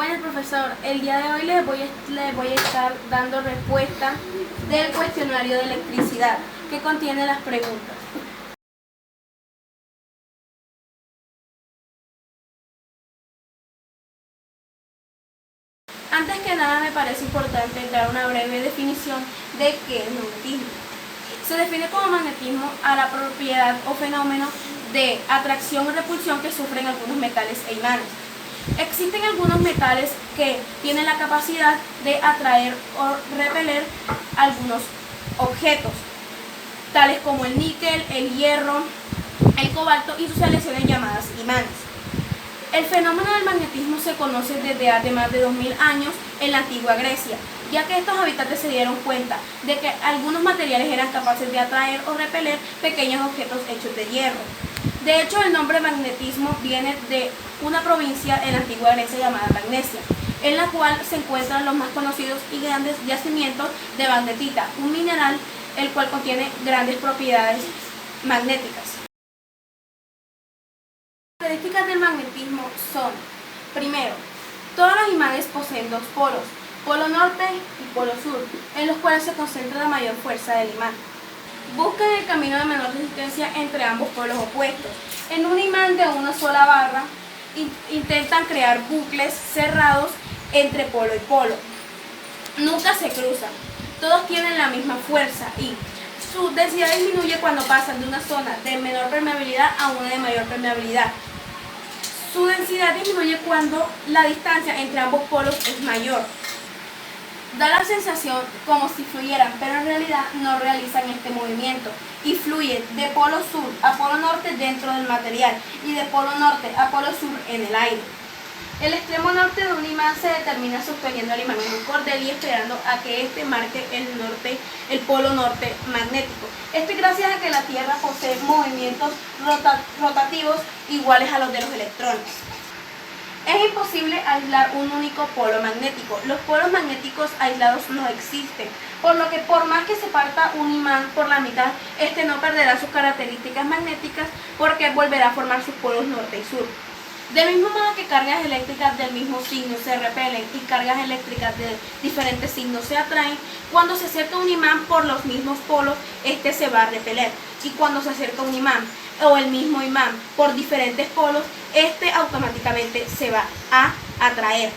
Bueno, profesor, el día de hoy les voy a estar dando respuesta del cuestionario de electricidad que contiene las preguntas. Antes que nada me parece importante dar una breve definición de qué es magnetismo. Se define como magnetismo a la propiedad o fenómeno de atracción o repulsión que sufren algunos metales e imanes. Existen algunos metales que tienen la capacidad de atraer o repeler algunos objetos, tales como el níquel, el hierro, el cobalto y sus aleaciones llamadas imanes. El fenómeno del magnetismo se conoce desde hace más de 2000 años en la antigua Grecia, ya que estos habitantes se dieron cuenta de que algunos materiales eran capaces de atraer o repeler pequeños objetos hechos de hierro. De hecho, el nombre magnetismo viene de una provincia en la antigua Grecia llamada Magnesia, en la cual se encuentran los más conocidos y grandes yacimientos de magnetita, un mineral el cual contiene grandes propiedades magnéticas. Las características del magnetismo son: primero, todos los imanes poseen dos polos, polo norte y polo sur, en los cuales se concentra la mayor fuerza del imán. Buscan el camino de menor resistencia entre ambos polos opuestos. En un imán de una sola barra, intentan crear bucles cerrados entre polo y polo. Nunca se cruzan, todos tienen la misma fuerza y su densidad disminuye cuando pasan de una zona de menor permeabilidad a una de mayor permeabilidad. Su densidad disminuye cuando la distancia entre ambos polos es mayor. Da la sensación como si fluyeran, pero en realidad no realizan este movimiento y fluyen de polo sur a polo norte dentro del material y de polo norte a polo sur en el aire. El extremo norte de un imán se determina sosteniendo el imán en un cordel y esperando a que éste marque el polo norte magnético. Esto es gracias a que la Tierra posee movimientos rotativos iguales a los de los electrones. Es imposible aislar un único polo magnético. Los polos magnéticos aislados no existen, por lo que por más que se parta un imán por la mitad, este no perderá sus características magnéticas porque volverá a formar sus polos norte y sur. Del mismo modo que cargas eléctricas del mismo signo se repelen y cargas eléctricas de diferentes signos se atraen, cuando se acerca un imán por los mismos polos, este se va a repeler. Y cuando se acerca un imán o el mismo imán por diferentes polos, este automáticamente se va a atraer.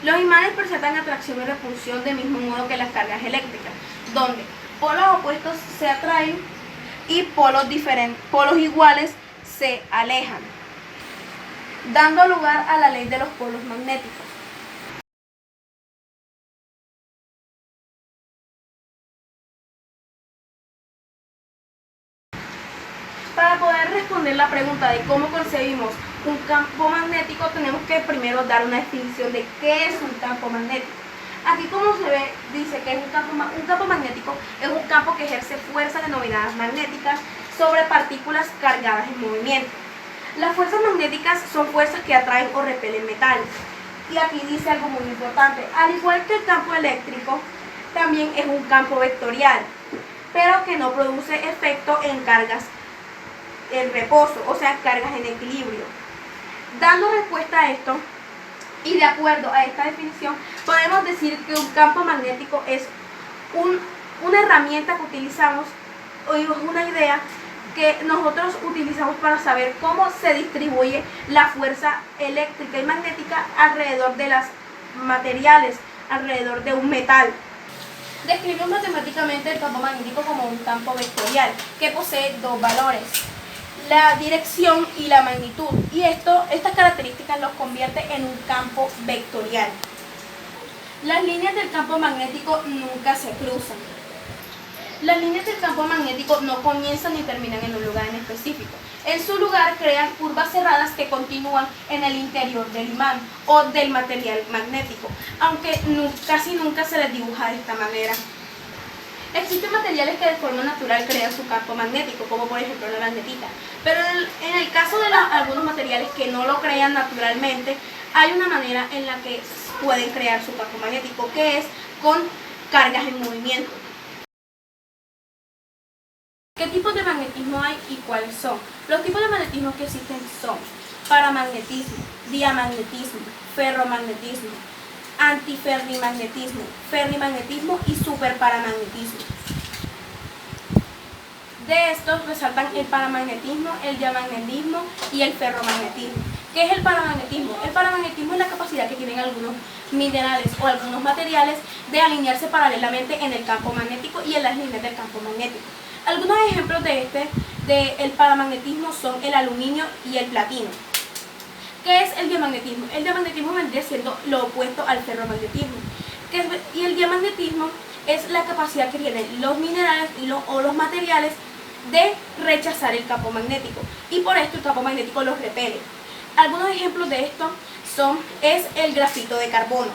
Los imanes presentan atracción y repulsión del mismo modo que las cargas eléctricas, donde polos opuestos se atraen y polos iguales se alejan, dando lugar a la ley de los polos magnéticos. Para poder responder la pregunta de cómo concebimos un campo magnético, tenemos que primero dar una definición de qué es un campo magnético. Aquí, como se ve, dice que un campo magnético es un campo que ejerce fuerzas denominadas magnéticas sobre partículas cargadas en movimiento. Las fuerzas magnéticas son fuerzas que atraen o repelen metales. Y aquí dice algo muy importante: al igual que el campo eléctrico, también es un campo vectorial, pero que no produce efecto en cargas en reposo, o sea, cargas en equilibrio. Dando respuesta a esto y de acuerdo a esta definición, podemos decir que un campo magnético es una herramienta que utilizamos, o es una idea que nosotros utilizamos para saber cómo se distribuye la fuerza eléctrica y magnética alrededor de los materiales, alrededor de un metal. Describimos matemáticamente el campo magnético como un campo vectorial que posee dos valores: la dirección y la magnitud, y estas características los convierte en un campo vectorial. Las líneas del campo magnético nunca se cruzan. Las líneas del campo magnético no comienzan ni terminan en un lugar en específico. En su lugar crean curvas cerradas que continúan en el interior del imán o del material magnético, aunque casi nunca se les dibuja de esta manera. Existen materiales que de forma natural crean su campo magnético, como por ejemplo la magnetita, pero en el caso de algunos materiales que no lo crean naturalmente, hay una manera en la que pueden crear su campo magnético, que es con cargas en movimiento. ¿Qué tipos de magnetismo hay y cuáles son? Los tipos de magnetismo que existen son paramagnetismo, diamagnetismo, ferromagnetismo, antiferrimagnetismo, ferrimagnetismo y superparamagnetismo. De estos resaltan el paramagnetismo, el diamagnetismo y el ferromagnetismo. ¿Qué es el paramagnetismo? El paramagnetismo es la capacidad que tienen algunos minerales o algunos materiales de alinearse paralelamente en el campo magnético y en las líneas del campo magnético. Algunos ejemplos del paramagnetismo son el aluminio y el platino. ¿Qué es el diamagnetismo? El diamagnetismo vendría siendo lo opuesto al ferromagnetismo. Y el diamagnetismo es la capacidad que tienen los minerales o los materiales de rechazar el campo magnético, y por esto el campo magnético los repele. Algunos ejemplos de esto es el grafito de carbono.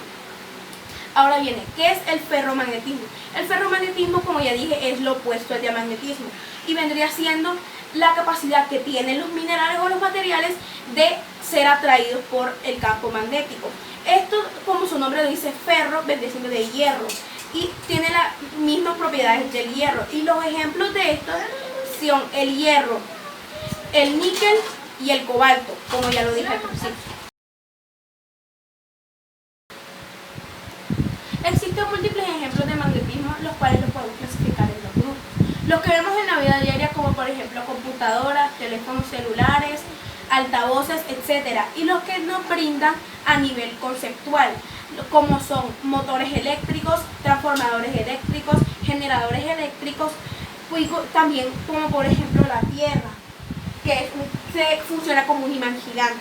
Ahora viene, ¿qué es el ferromagnetismo? El ferromagnetismo, como ya dije, es lo opuesto al diamagnetismo y vendría siendo la capacidad que tienen los minerales o los materiales de ser atraídos por el campo magnético. Esto, como su nombre lo dice, ferro, vendría siendo de hierro y tiene las mismas propiedades del hierro. Y los ejemplos de estos son el hierro, el níquel y el cobalto, como ya lo dije al principio. Existen múltiples ejemplos de magnetismo, los cuales los podemos clasificar en dos grupos. Los que vemos en la vida diaria, como por ejemplo computadoras, teléfonos celulares, altavoces, etc. Y los que nos brindan a nivel conceptual, como son motores eléctricos, transformadores eléctricos, generadores eléctricos, y también como por ejemplo la Tierra, que funciona como un imán gigante.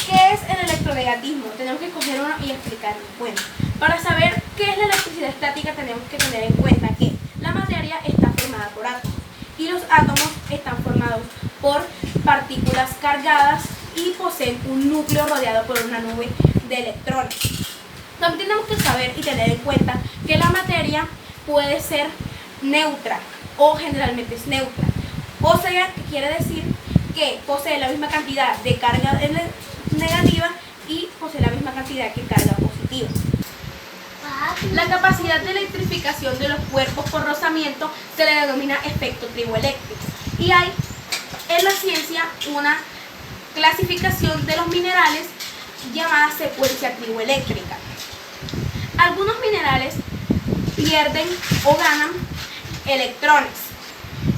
¿Qué es el electronegativismo? Tenemos que coger uno y explicarlo. Bueno, para saber qué es la electricidad estática tenemos que tener en cuenta que la materia está formada por átomos y los átomos están formados por partículas cargadas y poseen un núcleo rodeado por una nube de electrones. También tenemos que saber y tener en cuenta que la materia puede ser neutra o generalmente es neutra. O sea, que quiere decir que posee la misma cantidad de carga negativa y posee la misma cantidad de carga positiva. La capacidad de electrificación de los cuerpos por rozamiento se le denomina efecto triboeléctrico. Y hay en la ciencia una clasificación de los minerales llamada secuencia triboeléctrica. Algunos minerales pierden o ganan electrones.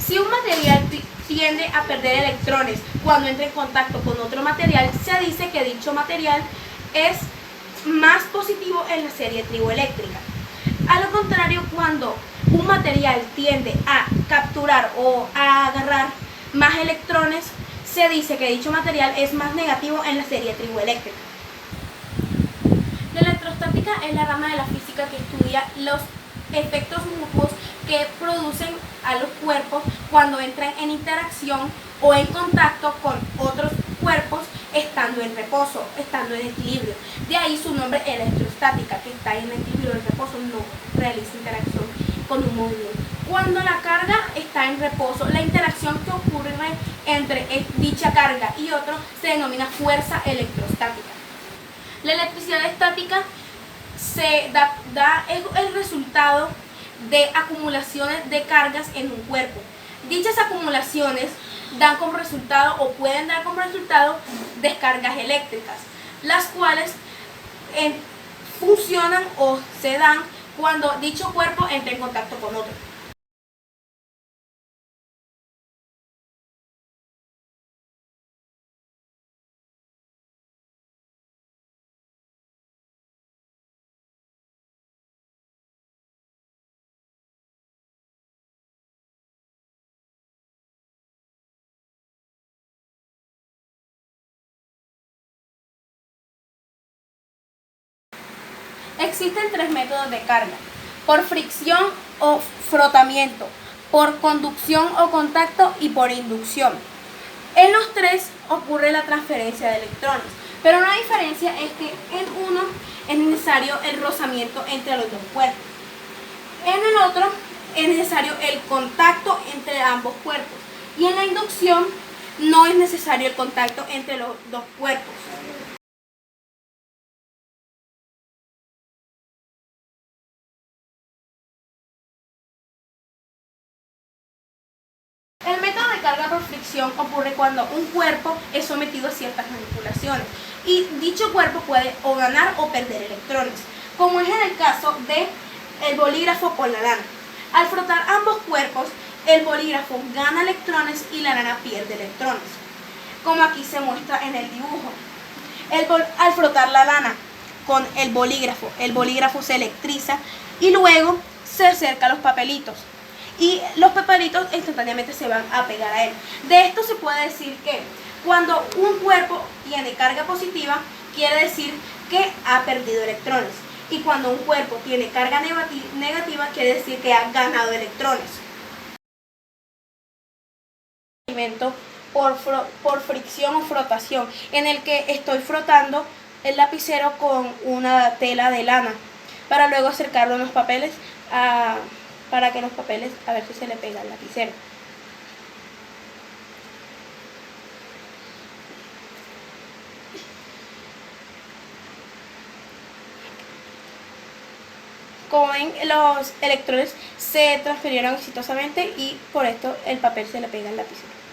Si un material tiende a perder electrones cuando entra en contacto con otro material, se dice que dicho material es más positivo en la serie triboeléctrica. A lo contrario, cuando un material tiende a capturar o a agarrar más electrones, se dice que dicho material es más negativo en la serie triboeléctrica. La electrostática es la rama de la física que estudia los efectos mutuos que producen a los cuerpos cuando entran en interacción o en contacto con otros cuerpos estando en reposo, estando en equilibrio. De ahí su nombre electrostática, que está en equilibrio, en reposo, no realiza interacción con un movimiento. Cuando la carga está en reposo, la interacción que ocurre entre dicha carga y otro se denomina fuerza electrostática. La electricidad estática es el resultado de acumulaciones de cargas en un cuerpo. Dichas acumulaciones dan como resultado o pueden dar como resultado descargas eléctricas, las cuales funcionan o se dan cuando dicho cuerpo entra en contacto con otro. Existen tres métodos de carga: por fricción o frotamiento, por conducción o contacto y por inducción. En los tres ocurre la transferencia de electrones, pero una diferencia es que en uno es necesario el rozamiento entre los dos cuerpos. En el otro es necesario el contacto entre ambos cuerpos y en la inducción no es necesario el contacto entre los dos cuerpos. fricción ocurre cuando un cuerpo es sometido a ciertas manipulaciones y dicho cuerpo puede o ganar o perder electrones, como es en el caso del bolígrafo con la lana. Al frotar ambos cuerpos, el bolígrafo gana electrones y la lana pierde electrones, como aquí se muestra en el dibujo. Al frotar la lana con el bolígrafo se electriza y luego se acerca a los papelitos. Y los papelitos instantáneamente se van a pegar a él. De esto se puede decir que cuando un cuerpo tiene carga positiva, quiere decir que ha perdido electrones. Y cuando un cuerpo tiene carga negativa, quiere decir que ha ganado electrones. Por fricción o frotación, en el que estoy frotando el lapicero con una tela de lana para luego acercarlo a los papeles para que los papeles a ver si se le pega al lapicero. Como ven, los electrones se transfirieron exitosamente y por esto el papel se le pega al lapicero.